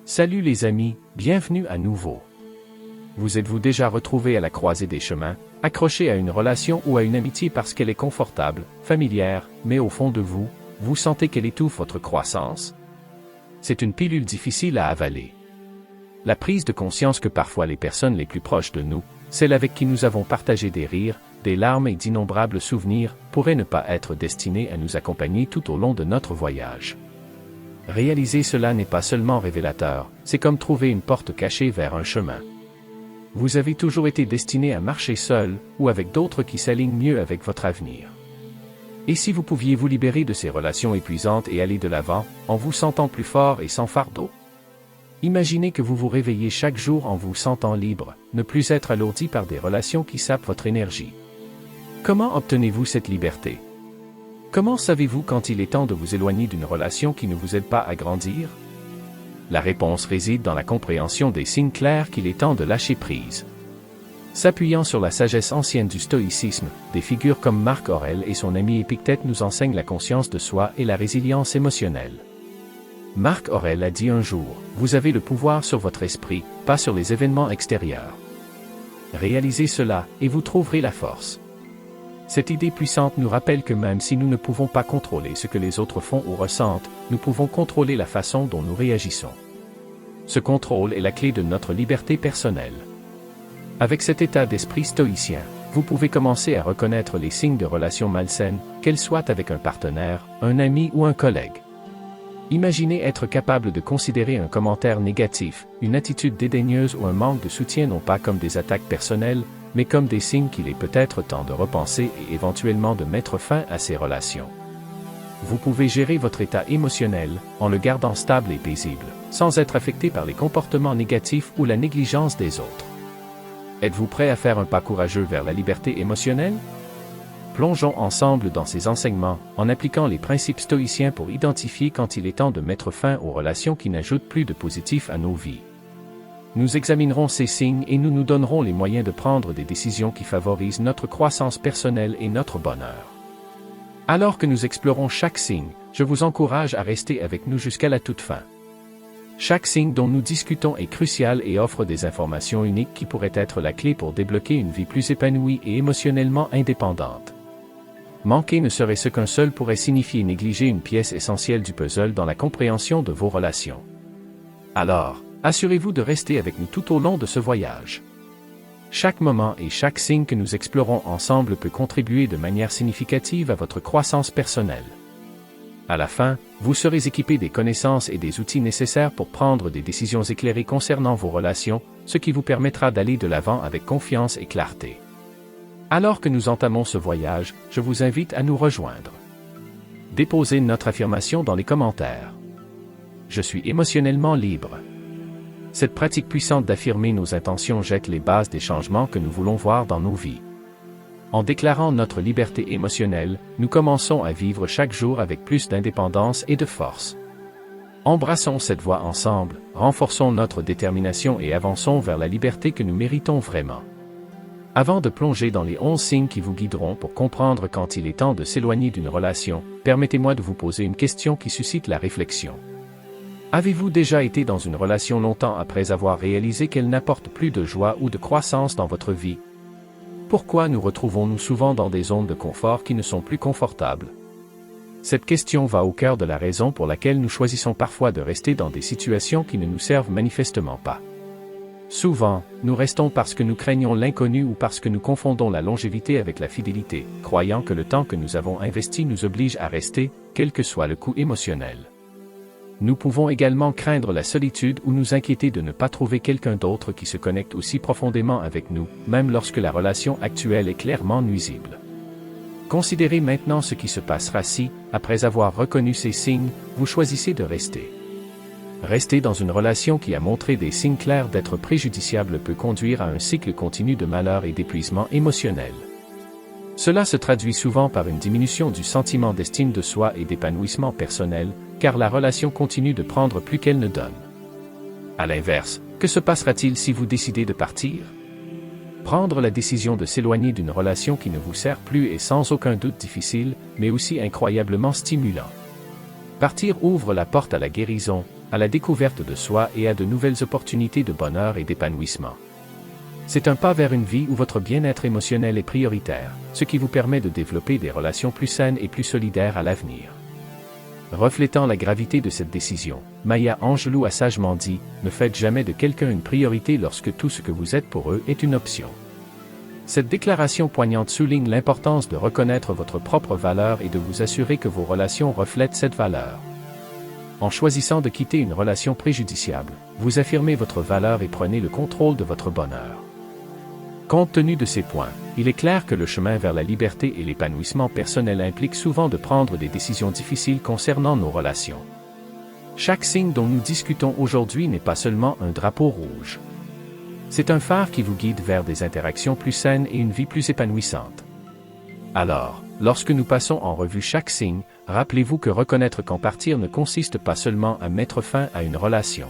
Salut les amis, bienvenue à nouveau. Vous êtes-vous déjà retrouvé à la croisée des chemins, accroché à une relation ou à une amitié parce qu'elle est confortable, familière, mais au fond de vous, vous sentez qu'elle étouffe votre croissance? C'est une pilule difficile à avaler. La prise de conscience que parfois les personnes les plus proches de nous, celles avec qui nous avons partagé des rires, des larmes et d'innombrables souvenirs, pourraient ne pas être destinées à nous accompagner tout au long de notre voyage. Réaliser cela n'est pas seulement révélateur, c'est comme trouver une porte cachée vers un chemin. Vous avez toujours été destiné à marcher seul, ou avec d'autres qui s'alignent mieux avec votre avenir. Et si vous pouviez vous libérer de ces relations épuisantes et aller de l'avant, en vous sentant plus fort et sans fardeau? Imaginez que vous vous réveillez chaque jour en vous sentant libre, ne plus être alourdi par des relations qui sapent votre énergie. Comment obtenez-vous cette liberté? Comment savez-vous quand il est temps de vous éloigner d'une relation qui ne vous aide pas à grandir? La réponse réside dans la compréhension des signes clairs qu'il est temps de lâcher prise. S'appuyant sur la sagesse ancienne du stoïcisme, des figures comme Marc Aurèle et son ami Épictète nous enseignent la conscience de soi et la résilience émotionnelle. Marc Aurèle a dit un jour, « Vous avez le pouvoir sur votre esprit, pas sur les événements extérieurs. » Réalisez cela, et vous trouverez la force. Cette idée puissante nous rappelle que même si nous ne pouvons pas contrôler ce que les autres font ou ressentent, nous pouvons contrôler la façon dont nous réagissons. Ce contrôle est la clé de notre liberté personnelle. Avec cet état d'esprit stoïcien, vous pouvez commencer à reconnaître les signes de relations malsaines, qu'elles soient avec un partenaire, un ami ou un collègue. Imaginez être capable de considérer un commentaire négatif, une attitude dédaigneuse ou un manque de soutien non pas comme des attaques personnelles, mais comme des signes qu'il est peut-être temps de repenser et éventuellement de mettre fin à ces relations. Vous pouvez gérer votre état émotionnel, en le gardant stable et paisible, sans être affecté par les comportements négatifs ou la négligence des autres. Êtes-vous prêt à faire un pas courageux vers la liberté émotionnelle? Plongeons ensemble dans ces enseignements, en appliquant les principes stoïciens pour identifier quand il est temps de mettre fin aux relations qui n'ajoutent plus de positif à nos vies. Nous examinerons ces signes et nous nous donnerons les moyens de prendre des décisions qui favorisent notre croissance personnelle et notre bonheur. Alors que nous explorons chaque signe, je vous encourage à rester avec nous jusqu'à la toute fin. Chaque signe dont nous discutons est crucial et offre des informations uniques qui pourraient être la clé pour débloquer une vie plus épanouie et émotionnellement indépendante. Manquer ne serait-ce qu'un seul pourrait signifier négliger une pièce essentielle du puzzle dans la compréhension de vos relations. Alors, assurez-vous de rester avec nous tout au long de ce voyage. Chaque moment et chaque signe que nous explorons ensemble peut contribuer de manière significative à votre croissance personnelle. À la fin, vous serez équipé des connaissances et des outils nécessaires pour prendre des décisions éclairées concernant vos relations, ce qui vous permettra d'aller de l'avant avec confiance et clarté. Alors que nous entamons ce voyage, je vous invite à nous rejoindre. Déposez notre affirmation dans les commentaires. Je suis émotionnellement libre. Cette pratique puissante d'affirmer nos intentions jette les bases des changements que nous voulons voir dans nos vies. En déclarant notre liberté émotionnelle, nous commençons à vivre chaque jour avec plus d'indépendance et de force. Embrassons cette voie ensemble, renforçons notre détermination et avançons vers la liberté que nous méritons vraiment. Avant de plonger dans les 11 signes qui vous guideront pour comprendre quand il est temps de s'éloigner d'une relation, permettez-moi de vous poser une question qui suscite la réflexion. Avez-vous déjà été dans une relation longtemps après avoir réalisé qu'elle n'apporte plus de joie ou de croissance dans votre vie? Pourquoi nous retrouvons-nous souvent dans des zones de confort qui ne sont plus confortables? Cette question va au cœur de la raison pour laquelle nous choisissons parfois de rester dans des situations qui ne nous servent manifestement pas. Souvent, nous restons parce que nous craignons l'inconnu ou parce que nous confondons la longévité avec la fidélité, croyant que le temps que nous avons investi nous oblige à rester, quel que soit le coût émotionnel. Nous pouvons également craindre la solitude ou nous inquiéter de ne pas trouver quelqu'un d'autre qui se connecte aussi profondément avec nous, même lorsque la relation actuelle est clairement nuisible. Considérez maintenant ce qui se passera si, après avoir reconnu ces signes, vous choisissez de rester. Rester dans une relation qui a montré des signes clairs d'être préjudiciable peut conduire à un cycle continu de malheur et d'épuisement émotionnel. Cela se traduit souvent par une diminution du sentiment d'estime de soi et d'épanouissement personnel, car la relation continue de prendre plus qu'elle ne donne. À l'inverse, que se passera-t-il si vous décidez de partir? Prendre la décision de s'éloigner d'une relation qui ne vous sert plus est sans aucun doute difficile, mais aussi incroyablement stimulant. Partir ouvre la porte à la guérison, à la découverte de soi et à de nouvelles opportunités de bonheur et d'épanouissement. C'est un pas vers une vie où votre bien-être émotionnel est prioritaire, ce qui vous permet de développer des relations plus saines et plus solidaires à l'avenir. Reflétant la gravité de cette décision, Maya Angelou a sagement dit « Ne faites jamais de quelqu'un une priorité lorsque tout ce que vous êtes pour eux est une option ». Cette déclaration poignante souligne l'importance de reconnaître votre propre valeur et de vous assurer que vos relations reflètent cette valeur. En choisissant de quitter une relation préjudiciable, vous affirmez votre valeur et prenez le contrôle de votre bonheur. Compte tenu de ces points, il est clair que le chemin vers la liberté et l'épanouissement personnel implique souvent de prendre des décisions difficiles concernant nos relations. Chaque signe dont nous discutons aujourd'hui n'est pas seulement un drapeau rouge. C'est un phare qui vous guide vers des interactions plus saines et une vie plus épanouissante. Alors, lorsque nous passons en revue chaque signe, rappelez-vous que reconnaître qu'en partir ne consiste pas seulement à mettre fin à une relation.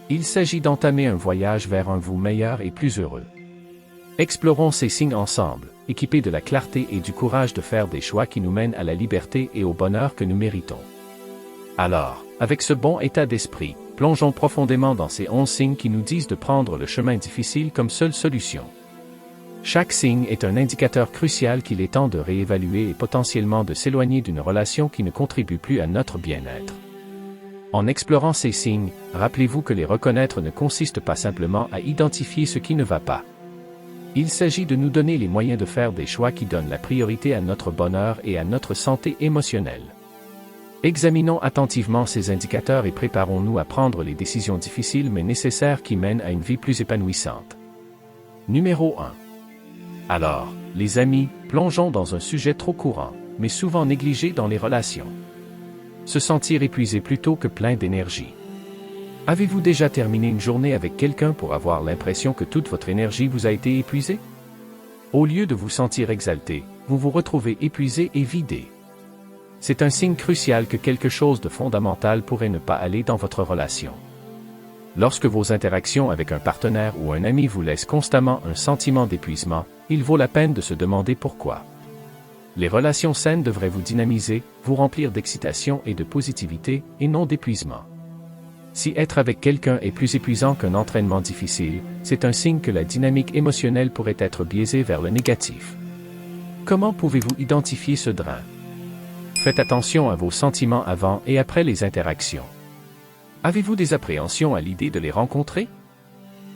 Il s'agit d'entamer un voyage vers un vous meilleur et plus heureux. Explorons ces signes ensemble, équipés de la clarté et du courage de faire des choix qui nous mènent à la liberté et au bonheur que nous méritons. Alors, avec ce bon état d'esprit, plongeons profondément dans ces 11 signes qui nous disent de prendre le chemin difficile comme seule solution. Chaque signe est un indicateur crucial qu'il est temps de réévaluer et potentiellement de s'éloigner d'une relation qui ne contribue plus à notre bien-être. En explorant ces signes, rappelez-vous que les reconnaître ne consiste pas simplement à identifier ce qui ne va pas. Il s'agit de nous donner les moyens de faire des choix qui donnent la priorité à notre bonheur et à notre santé émotionnelle. Examinons attentivement ces indicateurs et préparons-nous à prendre les décisions difficiles mais nécessaires qui mènent à une vie plus épanouissante. Numéro 1. Alors, les amis, plongeons dans un sujet trop courant, mais souvent négligé dans les relations. Se sentir épuisé plutôt que plein d'énergie. Avez-vous déjà terminé une journée avec quelqu'un pour avoir l'impression que toute votre énergie vous a été épuisée? Au lieu de vous sentir exalté, vous vous retrouvez épuisé et vidé. C'est un signe crucial que quelque chose de fondamental pourrait ne pas aller dans votre relation. Lorsque vos interactions avec un partenaire ou un ami vous laissent constamment un sentiment d'épuisement, il vaut la peine de se demander pourquoi. Les relations saines devraient vous dynamiser, vous remplir d'excitation et de positivité, et non d'épuisement. Si être avec quelqu'un est plus épuisant qu'un entraînement difficile, c'est un signe que la dynamique émotionnelle pourrait être biaisée vers le négatif. Comment pouvez-vous identifier ce drain? Faites attention à vos sentiments avant et après les interactions. Avez-vous des appréhensions à l'idée de les rencontrer?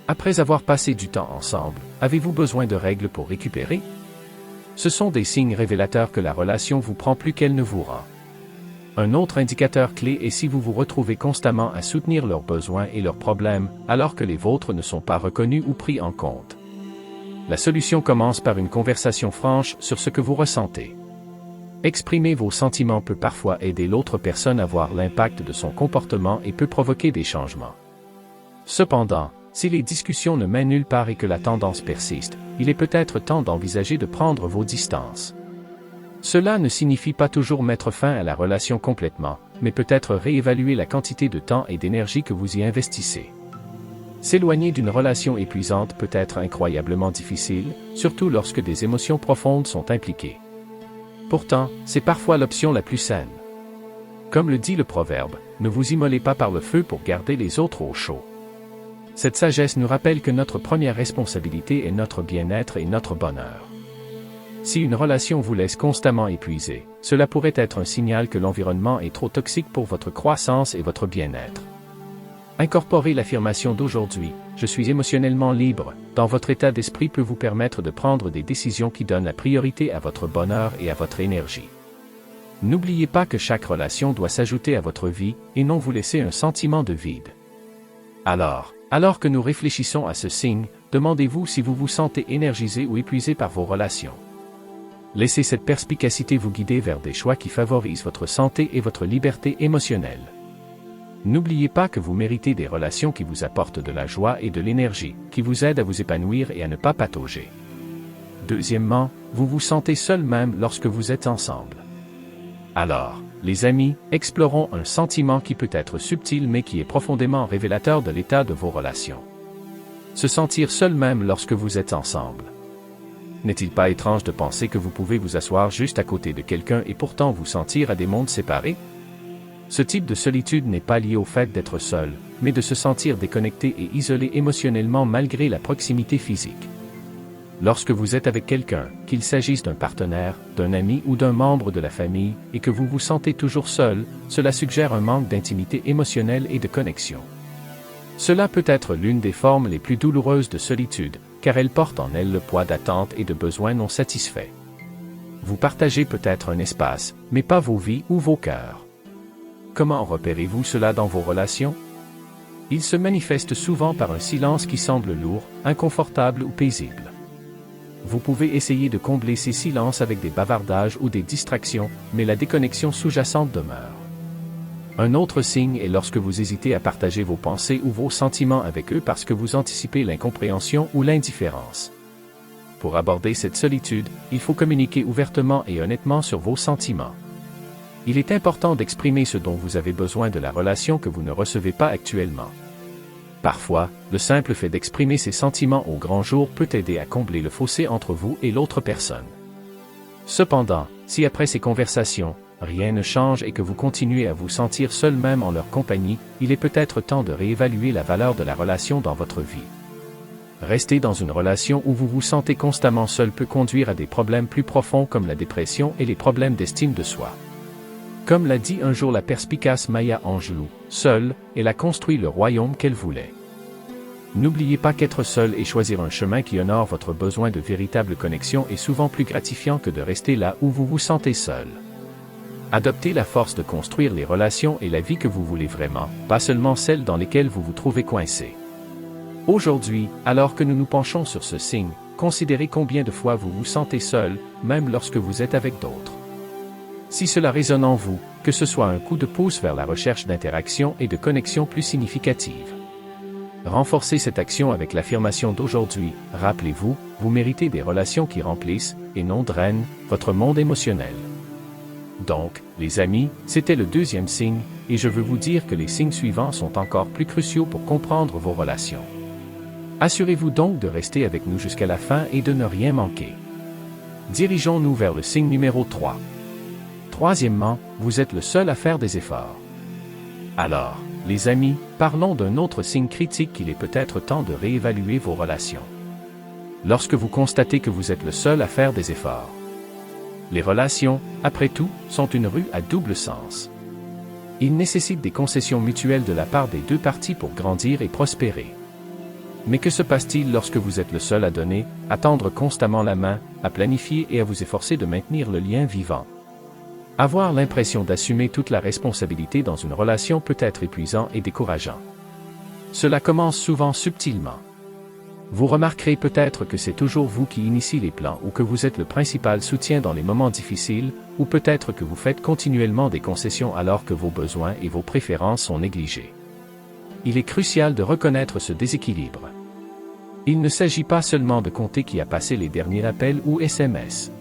Après avoir passé du temps ensemble, avez-vous besoin de règles pour récupérer? Ce sont des signes révélateurs que la relation vous prend plus qu'elle ne vous rend. Un autre indicateur clé est si vous vous retrouvez constamment à soutenir leurs besoins et leurs problèmes, alors que les vôtres ne sont pas reconnus ou pris en compte. La solution commence par une conversation franche sur ce que vous ressentez. Exprimer vos sentiments peut parfois aider l'autre personne à voir l'impact de son comportement et peut provoquer des changements. Cependant, si les discussions ne mènent nulle part et que la tendance persiste, il est peut-être temps d'envisager de prendre vos distances. Cela ne signifie pas toujours mettre fin à la relation complètement, mais peut-être réévaluer la quantité de temps et d'énergie que vous y investissez. S'éloigner d'une relation épuisante peut être incroyablement difficile, surtout lorsque des émotions profondes sont impliquées. Pourtant, c'est parfois l'option la plus saine. Comme le dit le proverbe, ne vous immolez pas par le feu pour garder les autres au chaud. Cette sagesse nous rappelle que notre première responsabilité est notre bien-être et notre bonheur. Si une relation vous laisse constamment épuisé, cela pourrait être un signal que l'environnement est trop toxique pour votre croissance et votre bien-être. Incorporer l'affirmation d'aujourd'hui, « Je suis émotionnellement libre », dans votre état d'esprit peut vous permettre de prendre des décisions qui donnent la priorité à votre bonheur et à votre énergie. N'oubliez pas que chaque relation doit s'ajouter à votre vie, et non vous laisser un sentiment de vide. Alors que nous réfléchissons à ce signe, demandez-vous si vous vous sentez énergisé ou épuisé par vos relations. Laissez cette perspicacité vous guider vers des choix qui favorisent votre santé et votre liberté émotionnelle. N'oubliez pas que vous méritez des relations qui vous apportent de la joie et de l'énergie, qui vous aident à vous épanouir et à ne pas patauger. Deuxièmement, vous vous sentez seul même lorsque vous êtes ensemble. Alors, les amis, explorons un sentiment qui peut être subtil mais qui est profondément révélateur de l'état de vos relations. Se sentir seul même lorsque vous êtes ensemble. N'est-il pas étrange de penser que vous pouvez vous asseoir juste à côté de quelqu'un et pourtant vous sentir à des mondes séparés? Ce type de solitude n'est pas lié au fait d'être seul, mais de se sentir déconnecté et isolé émotionnellement malgré la proximité physique. Lorsque vous êtes avec quelqu'un, qu'il s'agisse d'un partenaire, d'un ami ou d'un membre de la famille, et que vous vous sentez toujours seul, cela suggère un manque d'intimité émotionnelle et de connexion. Cela peut être l'une des formes les plus douloureuses de solitude, car elle porte en elle le poids d'attentes et de besoins non satisfaits. Vous partagez peut-être un espace, mais pas vos vies ou vos cœurs. Comment repérez-vous cela dans vos relations? Il se manifeste souvent par un silence qui semble lourd, inconfortable ou paisible. Vous pouvez essayer de combler ces silences avec des bavardages ou des distractions, mais la déconnexion sous-jacente demeure. Un autre signe est lorsque vous hésitez à partager vos pensées ou vos sentiments avec eux parce que vous anticipez l'incompréhension ou l'indifférence. Pour aborder cette solitude, il faut communiquer ouvertement et honnêtement sur vos sentiments. Il est important d'exprimer ce dont vous avez besoin de la relation que vous ne recevez pas actuellement. Parfois, le simple fait d'exprimer ses sentiments au grand jour peut aider à combler le fossé entre vous et l'autre personne. Cependant, si après ces conversations, rien ne change et que vous continuez à vous sentir seul même en leur compagnie, il est peut-être temps de réévaluer la valeur de la relation dans votre vie. Rester dans une relation où vous vous sentez constamment seul peut conduire à des problèmes plus profonds comme la dépression et les problèmes d'estime de soi. Comme l'a dit un jour la perspicace Maya Angelou, seule, elle a construit le royaume qu'elle voulait. N'oubliez pas qu'être seul et choisir un chemin qui honore votre besoin de véritable connexion est souvent plus gratifiant que de rester là où vous vous sentez seul. Adoptez la force de construire les relations et la vie que vous voulez vraiment, pas seulement celles dans lesquelles vous vous trouvez coincé. Aujourd'hui, alors que nous nous penchons sur ce signe, considérez combien de fois vous vous sentez seul, même lorsque vous êtes avec d'autres. Si cela résonne en vous, que ce soit un coup de pouce vers la recherche d'interactions et de connexions plus significatives. Renforcez cette action avec l'affirmation d'aujourd'hui, rappelez-vous, vous méritez des relations qui remplissent, et non drainent, votre monde émotionnel. Donc, les amis, c'était le deuxième signe, et je veux vous dire que les signes suivants sont encore plus cruciaux pour comprendre vos relations. Assurez-vous donc de rester avec nous jusqu'à la fin et de ne rien manquer. Dirigeons-nous vers le signe numéro 3. Troisièmement, vous êtes le seul à faire des efforts. Alors, les amis, parlons d'un autre signe critique qu'il est peut-être temps de réévaluer vos relations. Lorsque vous constatez que vous êtes le seul à faire des efforts. Les relations, après tout, sont une rue à double sens. Ils nécessitent des concessions mutuelles de la part des deux parties pour grandir et prospérer. Mais que se passe-t-il lorsque vous êtes le seul à donner, à tendre constamment la main, à planifier et à vous efforcer de maintenir le lien vivant? Avoir l'impression d'assumer toute la responsabilité dans une relation peut être épuisant et décourageant. Cela commence souvent subtilement. Vous remarquerez peut-être que c'est toujours vous qui initie les plans ou que vous êtes le principal soutien dans les moments difficiles, ou peut-être que vous faites continuellement des concessions alors que vos besoins et vos préférences sont négligés. Il est crucial de reconnaître ce déséquilibre. Il ne s'agit pas seulement de compter qui a passé les derniers appels ou SMS.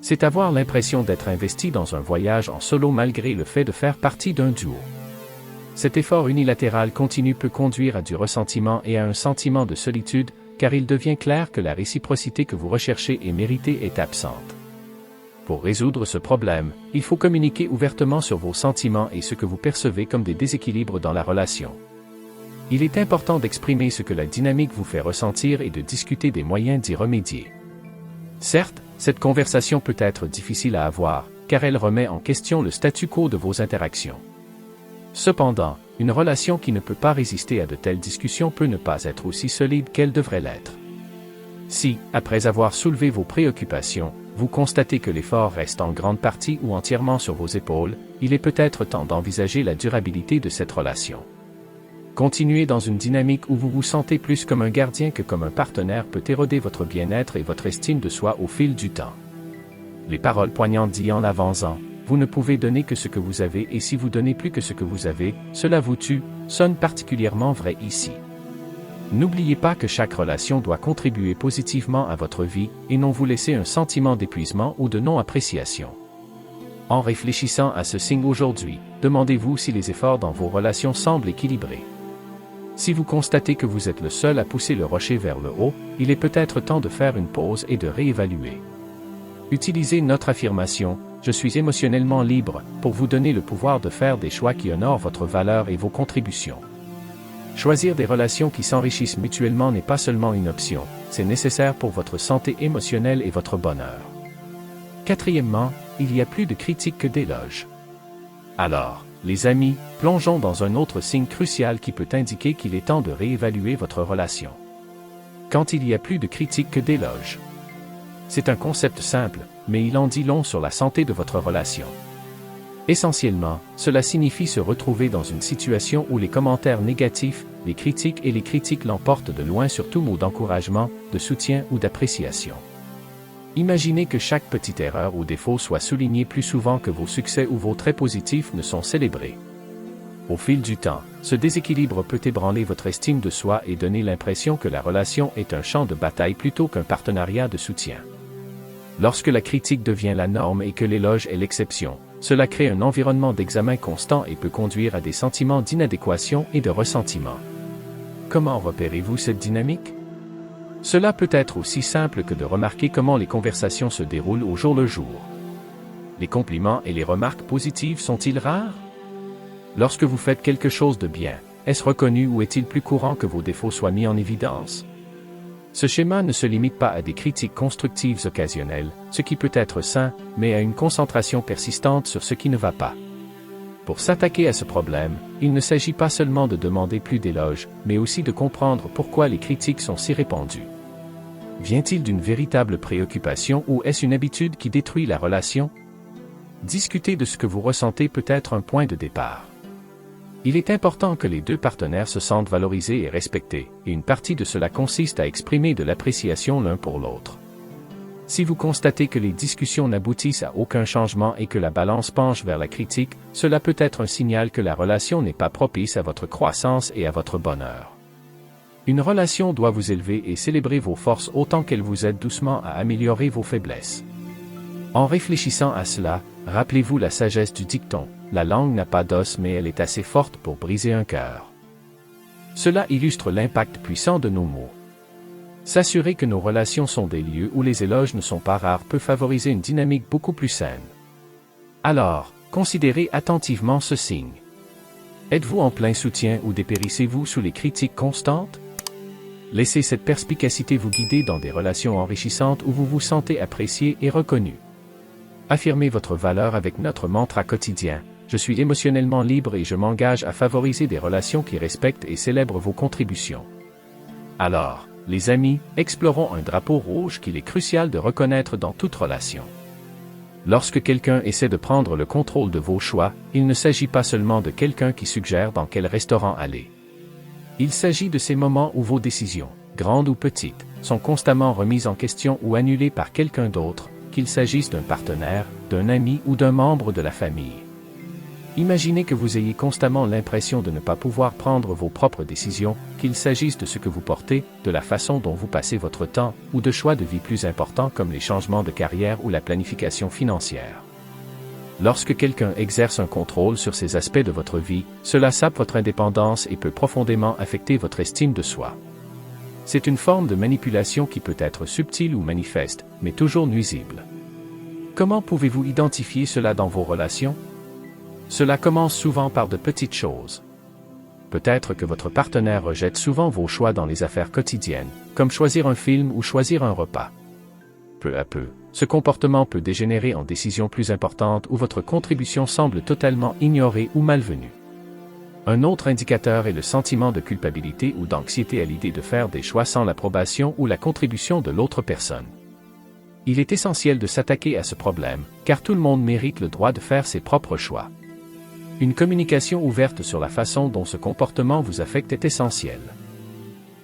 C'est avoir l'impression d'être investi dans un voyage en solo malgré le fait de faire partie d'un duo. Cet effort unilatéral continu peut conduire à du ressentiment et à un sentiment de solitude, car il devient clair que la réciprocité que vous recherchez et méritez est absente. Pour résoudre ce problème, il faut communiquer ouvertement sur vos sentiments et ce que vous percevez comme des déséquilibres dans la relation. Il est important d'exprimer ce que la dynamique vous fait ressentir et de discuter des moyens d'y remédier. Certes, cette conversation peut être difficile à avoir, car elle remet en question le statu quo de vos interactions. Cependant, une relation qui ne peut pas résister à de telles discussions peut ne pas être aussi solide qu'elle devrait l'être. Si, après avoir soulevé vos préoccupations, vous constatez que l'effort reste en grande partie ou entièrement sur vos épaules, il est peut-être temps d'envisager la durabilité de cette relation. Continuer dans une dynamique où vous vous sentez plus comme un gardien que comme un partenaire peut éroder votre bien-être et votre estime de soi au fil du temps. Les paroles poignantes dites en avant-en, vous ne pouvez donner que ce que vous avez et si vous donnez plus que ce que vous avez, cela vous tue, sonnent particulièrement vrai ici. N'oubliez pas que chaque relation doit contribuer positivement à votre vie et non vous laisser un sentiment d'épuisement ou de non-appréciation. En réfléchissant à ce signe aujourd'hui, demandez-vous si les efforts dans vos relations semblent équilibrés. Si vous constatez que vous êtes le seul à pousser le rocher vers le haut, il est peut-être temps de faire une pause et de réévaluer. Utilisez notre affirmation, je suis émotionnellement libre, pour vous donner le pouvoir de faire des choix qui honorent votre valeur et vos contributions. Choisir des relations qui s'enrichissent mutuellement n'est pas seulement une option, c'est nécessaire pour votre santé émotionnelle et votre bonheur. Quatrièmement, il y a plus de critiques que d'éloges. Alors, les amis, plongeons dans un autre signe crucial qui peut indiquer qu'il est temps de réévaluer votre relation. Quand il y a plus de critiques que d'éloges. C'est un concept simple, mais il en dit long sur la santé de votre relation. Essentiellement, cela signifie se retrouver dans une situation où les commentaires négatifs, les critiques l'emportent de loin sur tout mot d'encouragement, de soutien ou d'appréciation. Imaginez que chaque petite erreur ou défaut soit souligné plus souvent que vos succès ou vos traits positifs ne sont célébrés. Au fil du temps, ce déséquilibre peut ébranler votre estime de soi et donner l'impression que la relation est un champ de bataille plutôt qu'un partenariat de soutien. Lorsque la critique devient la norme et que l'éloge est l'exception, cela crée un environnement d'examen constant et peut conduire à des sentiments d'inadéquation et de ressentiment. Comment repérez-vous cette dynamique? Cela peut être aussi simple que de remarquer comment les conversations se déroulent au jour le jour. Les compliments et les remarques positives sont-ils rares? Lorsque vous faites quelque chose de bien, est-ce reconnu ou est-il plus courant que vos défauts soient mis en évidence? Ce schéma ne se limite pas à des critiques constructives occasionnelles, ce qui peut être sain, mais à une concentration persistante sur ce qui ne va pas. Pour s'attaquer à ce problème, il ne s'agit pas seulement de demander plus d'éloges, mais aussi de comprendre pourquoi les critiques sont si répandues. Vient-il d'une véritable préoccupation ou est-ce une habitude qui détruit la relation? Discuter de ce que vous ressentez peut être un point de départ. Il est important que les deux partenaires se sentent valorisés et respectés, et une partie de cela consiste à exprimer de l'appréciation l'un pour l'autre. Si vous constatez que les discussions n'aboutissent à aucun changement et que la balance penche vers la critique, cela peut être un signal que la relation n'est pas propice à votre croissance et à votre bonheur. Une relation doit vous élever et célébrer vos forces autant qu'elle vous aide doucement à améliorer vos faiblesses. En réfléchissant à cela, rappelez-vous la sagesse du dicton, la langue n'a pas d'os mais elle est assez forte pour briser un cœur. Cela illustre l'impact puissant de nos mots. S'assurer que nos relations sont des lieux où les éloges ne sont pas rares peut favoriser une dynamique beaucoup plus saine. Alors, considérez attentivement ce signe. Êtes-vous en plein soutien ou dépérissez-vous sous les critiques constantes? Laissez cette perspicacité vous guider dans des relations enrichissantes où vous vous sentez apprécié et reconnu. Affirmez votre valeur avec notre mantra quotidien. Je suis émotionnellement libre et je m'engage à favoriser des relations qui respectent et célèbrent vos contributions. Alors, les amis, explorons un drapeau rouge qu'il est crucial de reconnaître dans toute relation. Lorsque quelqu'un essaie de prendre le contrôle de vos choix, il ne s'agit pas seulement de quelqu'un qui suggère dans quel restaurant aller. Il s'agit de ces moments où vos décisions, grandes ou petites, sont constamment remises en question ou annulées par quelqu'un d'autre, qu'il s'agisse d'un partenaire, d'un ami ou d'un membre de la famille. Imaginez que vous ayez constamment l'impression de ne pas pouvoir prendre vos propres décisions, qu'il s'agisse de ce que vous portez, de la façon dont vous passez votre temps, ou de choix de vie plus importants comme les changements de carrière ou la planification financière. Lorsque quelqu'un exerce un contrôle sur ces aspects de votre vie, cela sape votre indépendance et peut profondément affecter votre estime de soi. C'est une forme de manipulation qui peut être subtile ou manifeste, mais toujours nuisible. Comment pouvez-vous identifier cela dans vos relations? Cela commence souvent par de petites choses. Peut-être que votre partenaire rejette souvent vos choix dans les affaires quotidiennes, comme choisir un film ou choisir un repas. Peu à peu, ce comportement peut dégénérer en décisions plus importantes où votre contribution semble totalement ignorée ou malvenue. Un autre indicateur est le sentiment de culpabilité ou d'anxiété à l'idée de faire des choix sans l'approbation ou la contribution de l'autre personne. Il est essentiel de s'attaquer à ce problème, car tout le monde mérite le droit de faire ses propres choix. Une communication ouverte sur la façon dont ce comportement vous affecte est essentielle.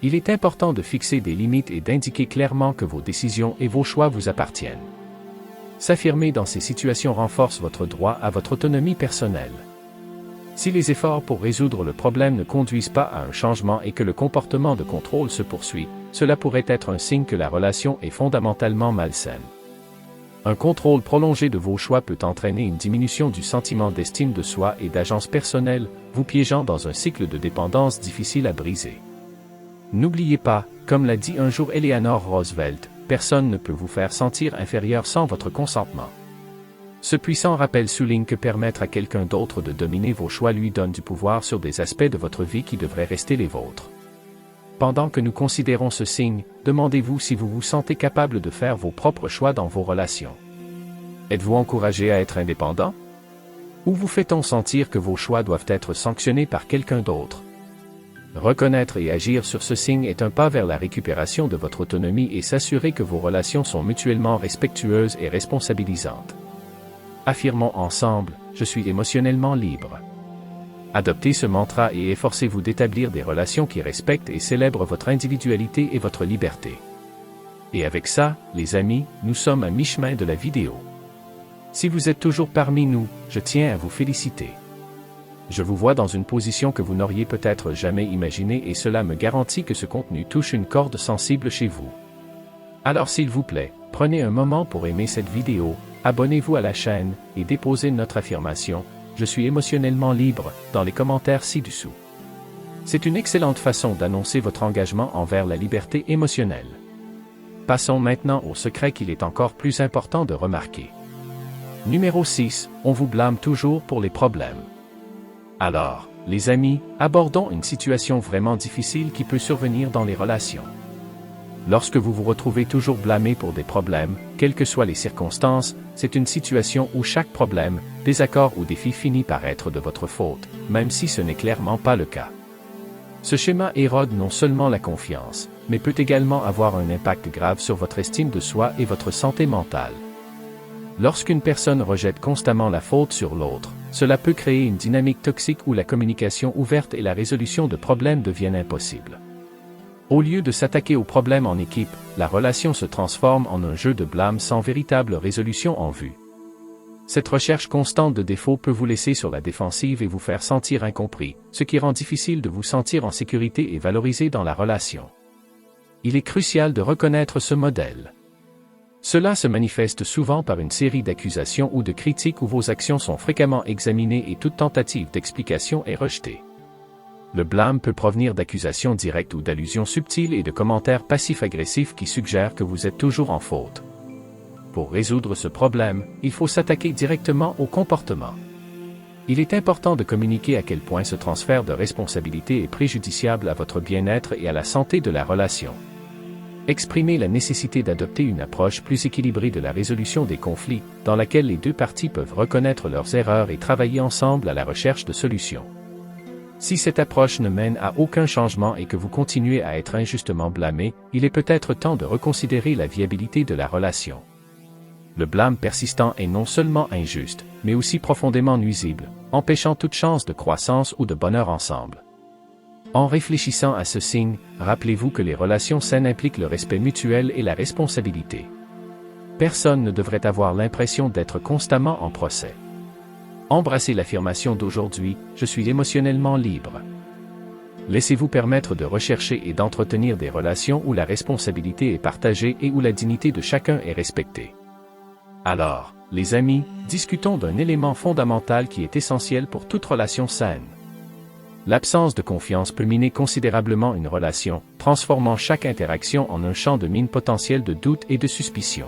Il est important de fixer des limites et d'indiquer clairement que vos décisions et vos choix vous appartiennent. S'affirmer dans ces situations renforce votre droit à votre autonomie personnelle. Si les efforts pour résoudre le problème ne conduisent pas à un changement et que le comportement de contrôle se poursuit, cela pourrait être un signe que la relation est fondamentalement malsaine. Un contrôle prolongé de vos choix peut entraîner une diminution du sentiment d'estime de soi et d'agence personnelle, vous piégeant dans un cycle de dépendance difficile à briser. N'oubliez pas, comme l'a dit un jour Eleanor Roosevelt, personne ne peut vous faire sentir inférieur sans votre consentement. Ce puissant rappel souligne que permettre à quelqu'un d'autre de dominer vos choix lui donne du pouvoir sur des aspects de votre vie qui devraient rester les vôtres. Pendant que nous considérons ce signe, demandez-vous si vous vous sentez capable de faire vos propres choix dans vos relations. Êtes-vous encouragé à être indépendant? Ou vous fait-on sentir que vos choix doivent être sanctionnés par quelqu'un d'autre? Reconnaître et agir sur ce signe est un pas vers la récupération de votre autonomie et s'assurer que vos relations sont mutuellement respectueuses et responsabilisantes. Affirmons ensemble, je suis émotionnellement libre. Adoptez ce mantra et efforcez-vous d'établir des relations qui respectent et célèbrent votre individualité et votre liberté. Et avec ça, les amis, nous sommes à mi-chemin de la vidéo. Si vous êtes toujours parmi nous, je tiens à vous féliciter. Je vous vois dans une position que vous n'auriez peut-être jamais imaginée et cela me garantit que ce contenu touche une corde sensible chez vous. Alors s'il vous plaît, prenez un moment pour aimer cette vidéo, abonnez-vous à la chaîne, et déposez notre affirmation « Je suis émotionnellement libre » dans les commentaires ci-dessous. C'est une excellente façon d'annoncer votre engagement envers la liberté émotionnelle. Passons maintenant au secret qu'il est encore plus important de remarquer. Numéro 6, on vous blâme toujours pour les problèmes. Alors, les amis, abordons une situation vraiment difficile qui peut survenir dans les relations. Lorsque vous vous retrouvez toujours blâmé pour des problèmes, quelles que soient les circonstances, c'est une situation où chaque problème, désaccord ou défi finit par être de votre faute, même si ce n'est clairement pas le cas. Ce schéma érode non seulement la confiance, mais peut également avoir un impact grave sur votre estime de soi et votre santé mentale. Lorsqu'une personne rejette constamment la faute sur l'autre, cela peut créer une dynamique toxique où la communication ouverte et la résolution de problèmes deviennent impossibles. Au lieu de s'attaquer aux problèmes en équipe, la relation se transforme en un jeu de blâme sans véritable résolution en vue. Cette recherche constante de défauts peut vous laisser sur la défensive et vous faire sentir incompris, ce qui rend difficile de vous sentir en sécurité et valorisé dans la relation. Il est crucial de reconnaître ce modèle. Cela se manifeste souvent par une série d'accusations ou de critiques où vos actions sont fréquemment examinées et toute tentative d'explication est rejetée. Le blâme peut provenir d'accusations directes ou d'allusions subtiles et de commentaires passifs-agressifs qui suggèrent que vous êtes toujours en faute. Pour résoudre ce problème, il faut s'attaquer directement au comportement. Il est important de communiquer à quel point ce transfert de responsabilité est préjudiciable à votre bien-être et à la santé de la relation. Exprimez la nécessité d'adopter une approche plus équilibrée de la résolution des conflits, dans laquelle les deux parties peuvent reconnaître leurs erreurs et travailler ensemble à la recherche de solutions. Si cette approche ne mène à aucun changement et que vous continuez à être injustement blâmé, il est peut-être temps de reconsidérer la viabilité de la relation. Le blâme persistant est non seulement injuste, mais aussi profondément nuisible, empêchant toute chance de croissance ou de bonheur ensemble. En réfléchissant à ce signe, rappelez-vous que les relations saines impliquent le respect mutuel et la responsabilité. Personne ne devrait avoir l'impression d'être constamment en procès. Embrassez l'affirmation d'aujourd'hui, je suis émotionnellement libre. Laissez-vous permettre de rechercher et d'entretenir des relations où la responsabilité est partagée et où la dignité de chacun est respectée. Alors, les amis, discutons d'un élément fondamental qui est essentiel pour toute relation saine. L'absence de confiance peut miner considérablement une relation, transformant chaque interaction en un champ de mine potentiel de doute et de suspicion.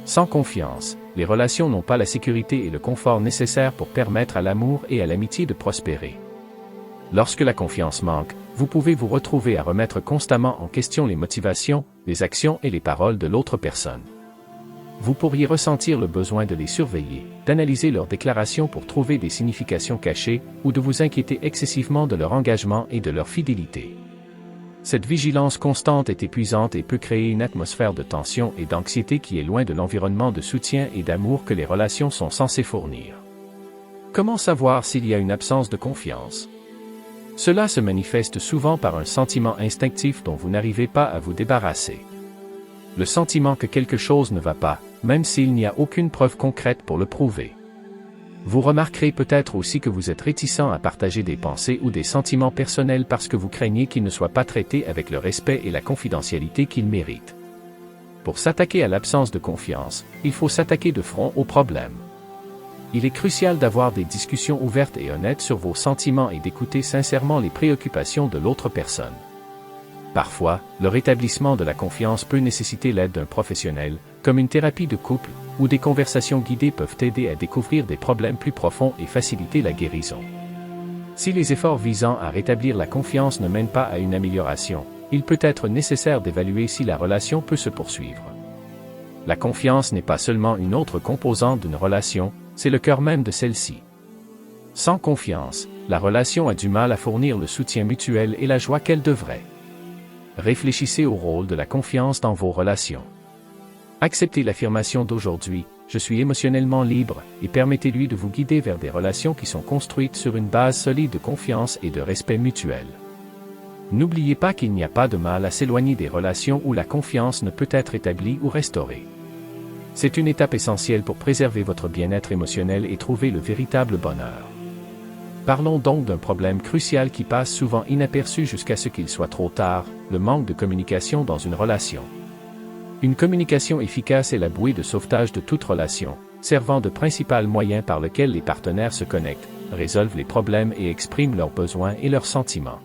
Sans confiance, les relations n'ont pas la sécurité et le confort nécessaires pour permettre à l'amour et à l'amitié de prospérer. Lorsque la confiance manque, vous pouvez vous retrouver à remettre constamment en question les motivations, les actions et les paroles de l'autre personne. Vous pourriez ressentir le besoin de les surveiller, d'analyser leurs déclarations pour trouver des significations cachées, ou de vous inquiéter excessivement de leur engagement et de leur fidélité. Cette vigilance constante est épuisante et peut créer une atmosphère de tension et d'anxiété qui est loin de l'environnement de soutien et d'amour que les relations sont censées fournir. Comment savoir s'il y a une absence de confiance? Cela se manifeste souvent par un sentiment instinctif dont vous n'arrivez pas à vous débarrasser. Le sentiment que quelque chose ne va pas, même s'il n'y a aucune preuve concrète pour le prouver. Vous remarquerez peut-être aussi que vous êtes réticent à partager des pensées ou des sentiments personnels parce que vous craignez qu'ils ne soient pas traités avec le respect et la confidentialité qu'ils méritent. Pour s'attaquer à l'absence de confiance, il faut s'attaquer de front au problème. Il est crucial d'avoir des discussions ouvertes et honnêtes sur vos sentiments et d'écouter sincèrement les préoccupations de l'autre personne. Parfois, le rétablissement de la confiance peut nécessiter l'aide d'un professionnel, comme une thérapie de couple, où des conversations guidées peuvent aider à découvrir des problèmes plus profonds et faciliter la guérison. Si les efforts visant à rétablir la confiance ne mènent pas à une amélioration, il peut être nécessaire d'évaluer si la relation peut se poursuivre. La confiance n'est pas seulement une autre composante d'une relation, c'est le cœur même de celle-ci. Sans confiance, la relation a du mal à fournir le soutien mutuel et la joie qu'elle devrait. Réfléchissez au rôle de la confiance dans vos relations. Acceptez l'affirmation d'aujourd'hui, je suis émotionnellement libre, et permettez-lui de vous guider vers des relations qui sont construites sur une base solide de confiance et de respect mutuel. N'oubliez pas qu'il n'y a pas de mal à s'éloigner des relations où la confiance ne peut être établie ou restaurée. C'est une étape essentielle pour préserver votre bien-être émotionnel et trouver le véritable bonheur. Parlons donc d'un problème crucial qui passe souvent inaperçu jusqu'à ce qu'il soit trop tard, le manque de communication dans une relation. Une communication efficace est la bouée de sauvetage de toute relation, servant de principal moyen par lequel les partenaires se connectent, résolvent les problèmes et expriment leurs besoins et leurs sentiments.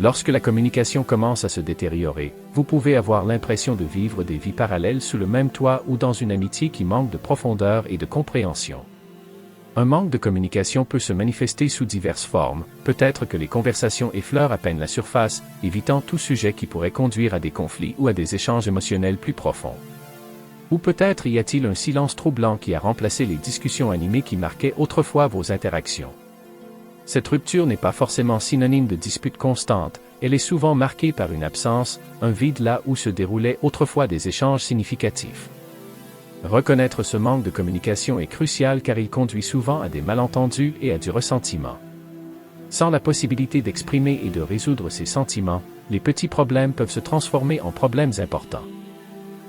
Lorsque la communication commence à se détériorer, vous pouvez avoir l'impression de vivre des vies parallèles sous le même toit ou dans une amitié qui manque de profondeur et de compréhension. Un manque de communication peut se manifester sous diverses formes, peut-être que les conversations effleurent à peine la surface, évitant tout sujet qui pourrait conduire à des conflits ou à des échanges émotionnels plus profonds. Ou peut-être y a-t-il un silence troublant qui a remplacé les discussions animées qui marquaient autrefois vos interactions. Cette rupture n'est pas forcément synonyme de dispute constante, elle est souvent marquée par une absence, un vide là où se déroulaient autrefois des échanges significatifs. Reconnaître ce manque de communication est crucial car il conduit souvent à des malentendus et à du ressentiment. Sans la possibilité d'exprimer et de résoudre ces sentiments, les petits problèmes peuvent se transformer en problèmes importants.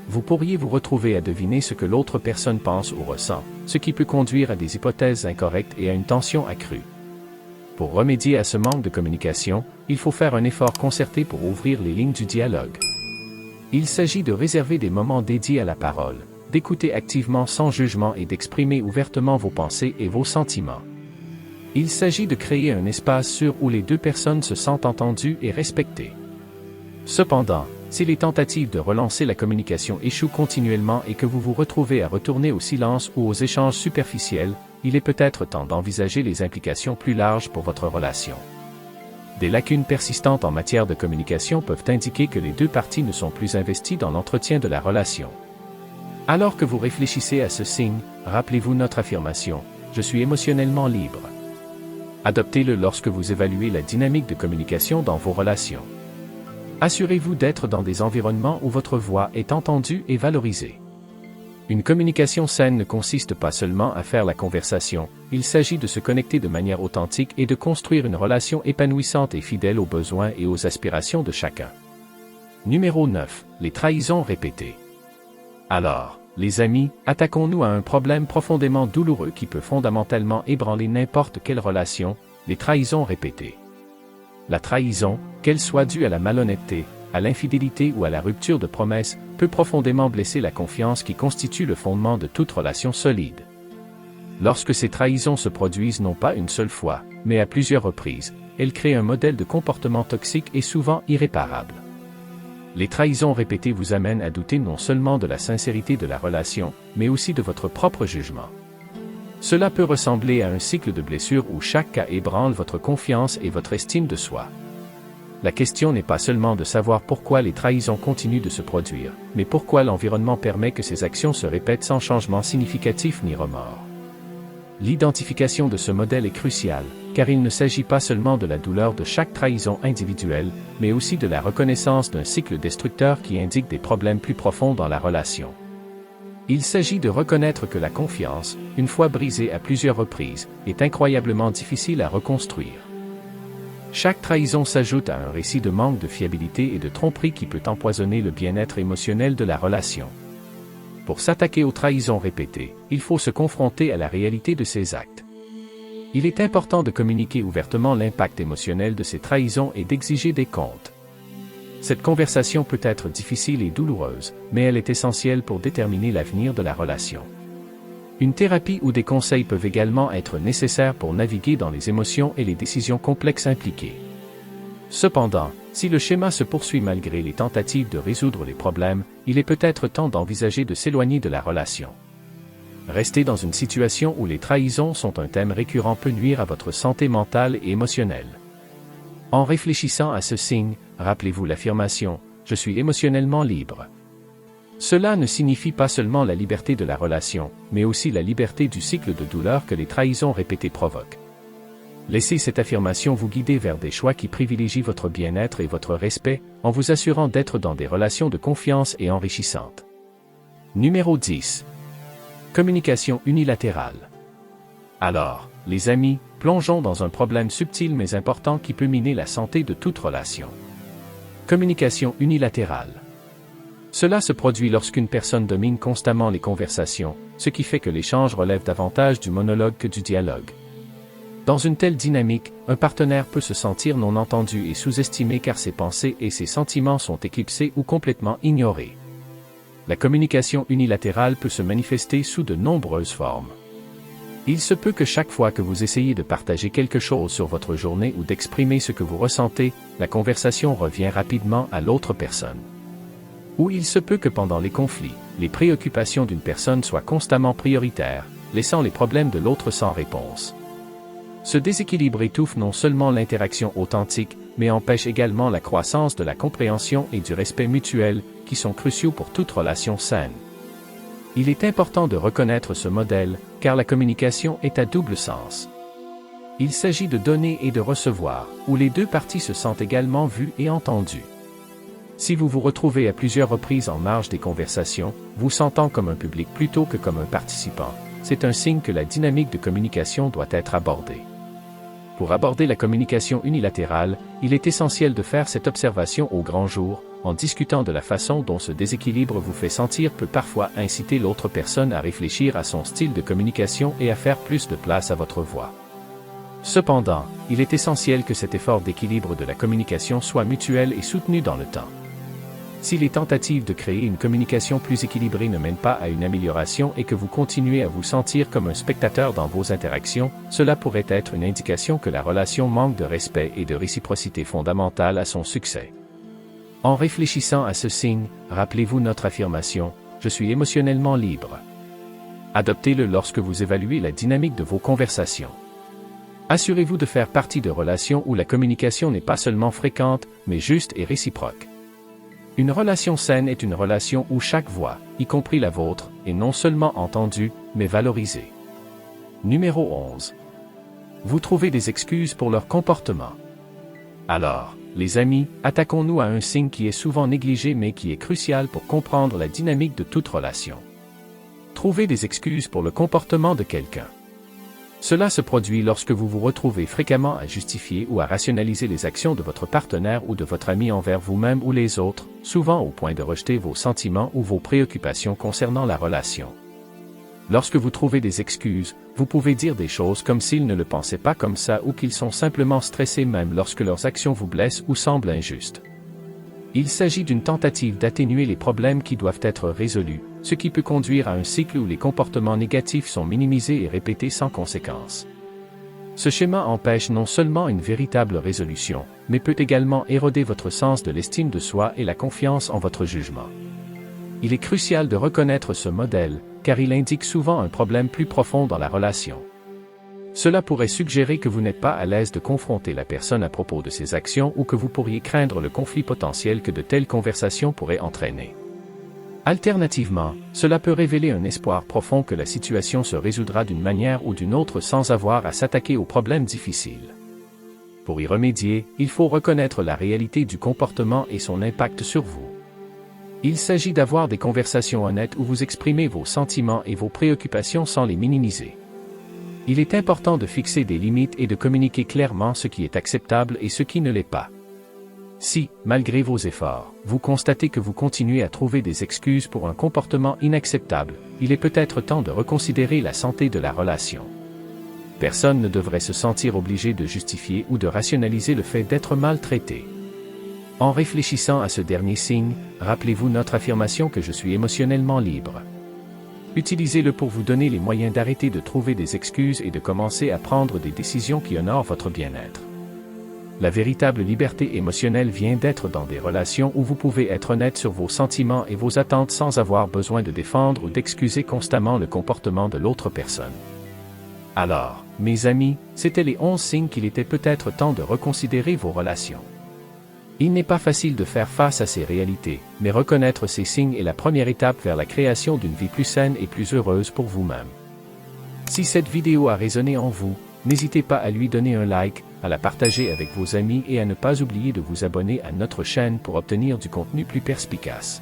Vous pourriez vous retrouver à deviner ce que l'autre personne pense ou ressent, ce qui peut conduire à des hypothèses incorrectes et à une tension accrue. Pour remédier à ce manque de communication, il faut faire un effort concerté pour ouvrir les lignes du dialogue. Il s'agit de réserver des moments dédiés à la parole, d'écouter activement sans jugement et d'exprimer ouvertement vos pensées et vos sentiments. Il s'agit de créer un espace sûr où les deux personnes se sentent entendues et respectées. Cependant, si les tentatives de relancer la communication échouent continuellement et que vous vous retrouvez à retourner au silence ou aux échanges superficiels, il est peut-être temps d'envisager les implications plus larges pour votre relation. Des lacunes persistantes en matière de communication peuvent indiquer que les deux parties ne sont plus investies dans l'entretien de la relation. Alors que vous réfléchissez à ce signe, rappelez-vous notre affirmation, je suis émotionnellement libre. Adoptez-le lorsque vous évaluez la dynamique de communication dans vos relations. Assurez-vous d'être dans des environnements où votre voix est entendue et valorisée. Une communication saine ne consiste pas seulement à faire la conversation, il s'agit de se connecter de manière authentique et de construire une relation épanouissante et fidèle aux besoins et aux aspirations de chacun. Numéro 9. Les trahisons répétées. Alors, les amis, attaquons-nous à un problème profondément douloureux qui peut fondamentalement ébranler n'importe quelle relation, les trahisons répétées. La trahison, qu'elle soit due à la malhonnêteté, à l'infidélité ou à la rupture de promesse, peut profondément blesser la confiance qui constitue le fondement de toute relation solide. Lorsque ces trahisons se produisent non pas une seule fois, mais à plusieurs reprises, elles créent un modèle de comportement toxique et souvent irréparable. Les trahisons répétées vous amènent à douter non seulement de la sincérité de la relation, mais aussi de votre propre jugement. Cela peut ressembler à un cycle de blessures où chaque cas ébranle votre confiance et votre estime de soi. La question n'est pas seulement de savoir pourquoi les trahisons continuent de se produire, mais pourquoi l'environnement permet que ces actions se répètent sans changement significatif ni remords. L'identification de ce modèle est cruciale, car il ne s'agit pas seulement de la douleur de chaque trahison individuelle, mais aussi de la reconnaissance d'un cycle destructeur qui indique des problèmes plus profonds dans la relation. Il s'agit de reconnaître que la confiance, une fois brisée à plusieurs reprises, est incroyablement difficile à reconstruire. Chaque trahison s'ajoute à un récit de manque de fiabilité et de tromperie qui peut empoisonner le bien-être émotionnel de la relation. Pour s'attaquer aux trahisons répétées, il faut se confronter à la réalité de ces actes. Il est important de communiquer ouvertement l'impact émotionnel de ces trahisons et d'exiger des comptes. Cette conversation peut être difficile et douloureuse, mais elle est essentielle pour déterminer l'avenir de la relation. Une thérapie ou des conseils peuvent également être nécessaires pour naviguer dans les émotions et les décisions complexes impliquées. Cependant, si le schéma se poursuit malgré les tentatives de résoudre les problèmes, il est peut-être temps d'envisager de s'éloigner de la relation. Rester dans une situation où les trahisons sont un thème récurrent peut nuire à votre santé mentale et émotionnelle. En réfléchissant à ce signe, rappelez-vous l'affirmation « Je suis émotionnellement libre ». Cela ne signifie pas seulement la liberté de la relation, mais aussi la liberté du cycle de douleur que les trahisons répétées provoquent. Laissez cette affirmation vous guider vers des choix qui privilégient votre bien-être et votre respect, en vous assurant d'être dans des relations de confiance et enrichissantes. Numéro 10. Communication unilatérale. Alors, les amis, plongeons dans un problème subtil mais important qui peut miner la santé de toute relation. Communication unilatérale. Cela se produit lorsqu'une personne domine constamment les conversations, ce qui fait que l'échange relève davantage du monologue que du dialogue. Dans une telle dynamique, un partenaire peut se sentir non entendu et sous-estimé car ses pensées et ses sentiments sont éclipsés ou complètement ignorés. La communication unilatérale peut se manifester sous de nombreuses formes. Il se peut que chaque fois que vous essayez de partager quelque chose sur votre journée ou d'exprimer ce que vous ressentez, la conversation revient rapidement à l'autre personne. Ou il se peut que pendant les conflits, les préoccupations d'une personne soient constamment prioritaires, laissant les problèmes de l'autre sans réponse. Ce déséquilibre étouffe non seulement l'interaction authentique, mais empêche également la croissance de la compréhension et du respect mutuel, qui sont cruciaux pour toute relation saine. Il est important de reconnaître ce modèle, car la communication est à double sens. Il s'agit de donner et de recevoir, où les deux parties se sentent également vues et entendues. Si vous vous retrouvez à plusieurs reprises en marge des conversations, vous sentant comme un public plutôt que comme un participant, c'est un signe que la dynamique de communication doit être abordée. Pour aborder la communication unilatérale, il est essentiel de faire cette observation au grand jour, en discutant de la façon dont ce déséquilibre vous fait sentir peut parfois inciter l'autre personne à réfléchir à son style de communication et à faire plus de place à votre voix. Cependant, il est essentiel que cet effort d'équilibre de la communication soit mutuel et soutenu dans le temps. Si les tentatives de créer une communication plus équilibrée ne mènent pas à une amélioration et que vous continuez à vous sentir comme un spectateur dans vos interactions, cela pourrait être une indication que la relation manque de respect et de réciprocité fondamentale à son succès. En réfléchissant à ce signe, rappelez-vous notre affirmation « Je suis émotionnellement libre ». Adoptez-le lorsque vous évaluez la dynamique de vos conversations. Assurez-vous de faire partie de relations où la communication n'est pas seulement fréquente, mais juste et réciproque. Une relation saine est une relation où chaque voix, y compris la vôtre, est non seulement entendue, mais valorisée. Numéro 11. Vous trouvez des excuses pour leur comportement. Alors, les amis, attaquons-nous à un signe qui est souvent négligé mais qui est crucial pour comprendre la dynamique de toute relation. Trouvez des excuses pour le comportement de quelqu'un. Cela se produit lorsque vous vous retrouvez fréquemment à justifier ou à rationaliser les actions de votre partenaire ou de votre ami envers vous-même ou les autres, souvent au point de rejeter vos sentiments ou vos préoccupations concernant la relation. Lorsque vous trouvez des excuses, vous pouvez dire des choses comme s'ils ne le pensaient pas comme ça ou qu'ils sont simplement stressés même lorsque leurs actions vous blessent ou semblent injustes. Il s'agit d'une tentative d'atténuer les problèmes qui doivent être résolus, ce qui peut conduire à un cycle où les comportements négatifs sont minimisés et répétés sans conséquence. Ce schéma empêche non seulement une véritable résolution, mais peut également éroder votre sens de l'estime de soi et la confiance en votre jugement. Il est crucial de reconnaître ce modèle, car il indique souvent un problème plus profond dans la relation. Cela pourrait suggérer que vous n'êtes pas à l'aise de confronter la personne à propos de ses actions ou que vous pourriez craindre le conflit potentiel que de telles conversations pourraient entraîner. Alternativement, cela peut révéler un espoir profond que la situation se résoudra d'une manière ou d'une autre sans avoir à s'attaquer aux problèmes difficiles. Pour y remédier, il faut reconnaître la réalité du comportement et son impact sur vous. Il s'agit d'avoir des conversations honnêtes où vous exprimez vos sentiments et vos préoccupations sans les minimiser. Il est important de fixer des limites et de communiquer clairement ce qui est acceptable et ce qui ne l'est pas. Si, malgré vos efforts, vous constatez que vous continuez à trouver des excuses pour un comportement inacceptable, il est peut-être temps de reconsidérer la santé de la relation. Personne ne devrait se sentir obligé de justifier ou de rationaliser le fait d'être maltraité. En réfléchissant à ce dernier signe, rappelez-vous notre affirmation que je suis émotionnellement libre. Utilisez-le pour vous donner les moyens d'arrêter de trouver des excuses et de commencer à prendre des décisions qui honorent votre bien-être. La véritable liberté émotionnelle vient d'être dans des relations où vous pouvez être honnête sur vos sentiments et vos attentes sans avoir besoin de défendre ou d'excuser constamment le comportement de l'autre personne. Alors, mes amis, c'étaient les 11 signes qu'il était peut-être temps de reconsidérer vos relations. Il n'est pas facile de faire face à ces réalités, mais reconnaître ces signes est la première étape vers la création d'une vie plus saine et plus heureuse pour vous-même. Si cette vidéo a résonné en vous, n'hésitez pas à lui donner un like, à la partager avec vos amis et à ne pas oublier de vous abonner à notre chaîne pour obtenir du contenu plus perspicace.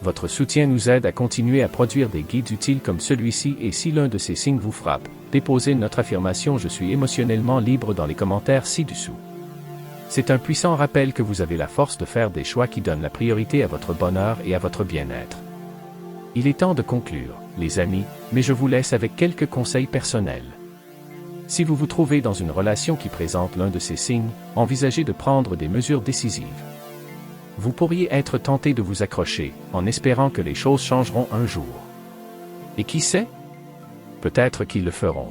Votre soutien nous aide à continuer à produire des guides utiles comme celui-ci et si l'un de ces signes vous frappe, déposez notre affirmation « Je suis émotionnellement libre » dans les commentaires ci-dessous. C'est un puissant rappel que vous avez la force de faire des choix qui donnent la priorité à votre bonheur et à votre bien-être. Il est temps de conclure, les amis, mais je vous laisse avec quelques conseils personnels. Si vous vous trouvez dans une relation qui présente l'un de ces signes, envisagez de prendre des mesures décisives. Vous pourriez être tenté de vous accrocher, en espérant que les choses changeront un jour. Et qui sait? Peut-être qu'ils le feront.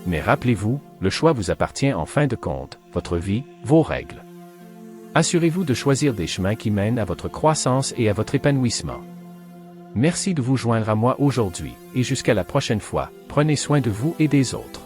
Mais rappelez-vous, le choix vous appartient en fin de compte, votre vie, vos règles. Assurez-vous de choisir des chemins qui mènent à votre croissance et à votre épanouissement. Merci de vous joindre à moi aujourd'hui, et jusqu'à la prochaine fois, prenez soin de vous et des autres.